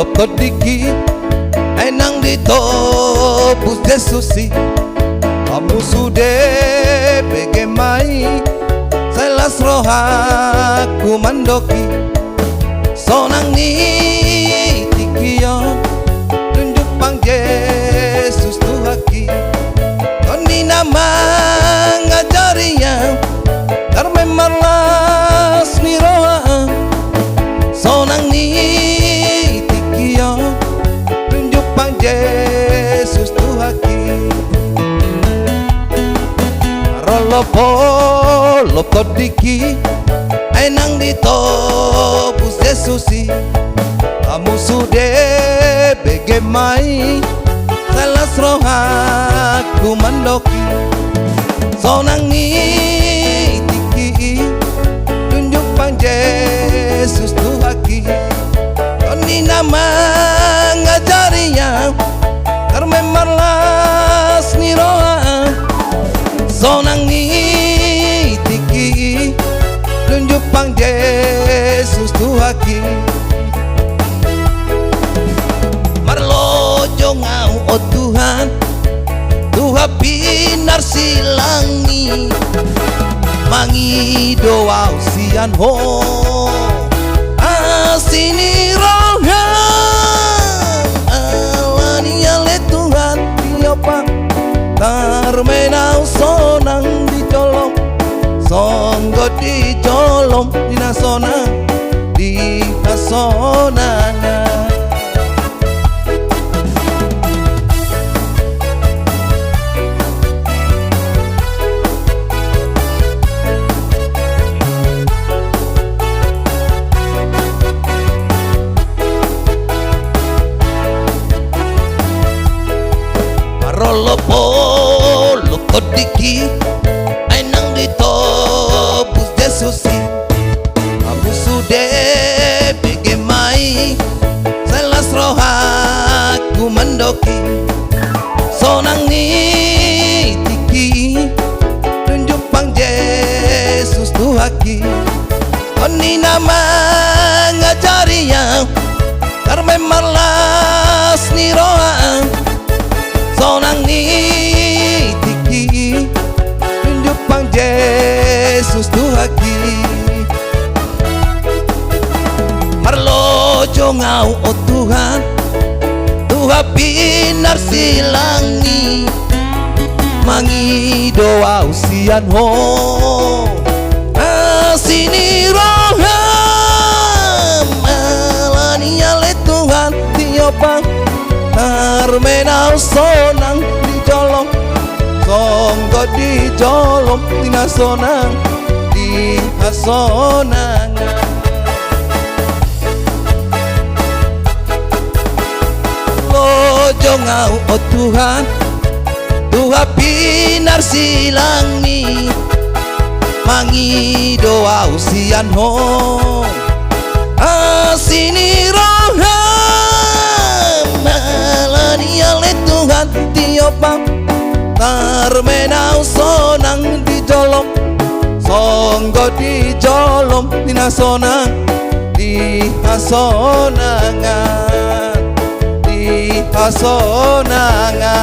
kodiki enang dito bus Yesusi kamu sudah begemai selas rohaku mandoki sonang ni tikiyo tunjuk pang Yesus Tuhaki koni nama ngajarinya karme malas ni roha sonang ni tikiyo tunjuk pang Yesus Tuhaki Rolopo kodiki enang dito bus Yesusi kamu sudah begemai selas rohaku mandoki sonang ni tiki tunjuk pang Yesus Tuhaki koni nama ngajarinya karme malas ni roha sonang ni tiki tunjuk pang Yesus Tuhaki marlojo ngau oh Tuhan Tuhan binar silangi mangi doa usian ho asini roham alani ale Tuhan tiopang tarmenau sonang dicolong songgo dicolong dina sonang di sonangan Rolopo kodiki enang dito bus Yesusi kamu sudah begemai selas rohaku mandoki sonang ni tiki tunjuk pang Yesus Tuhaki koni nama ngajarinya karme malas ni roha sonang ni tiki tunjuk pang Yesus Tuhaki marlojo ngau oh Tuhan Tuhan binar silangi mangi doa usian ho asini roham alani ale Tuhan tiopang tarmenau sonang dicolong songgo dicolong tina sonang di sonangan lojo ngau oh Tuhan Tuhan binar silangi mangi doa usian ho asini roham malani ale Tuhan tiopang tarmenau sonang dicolong songgo dicolong tina sonang di sonangan di sonangan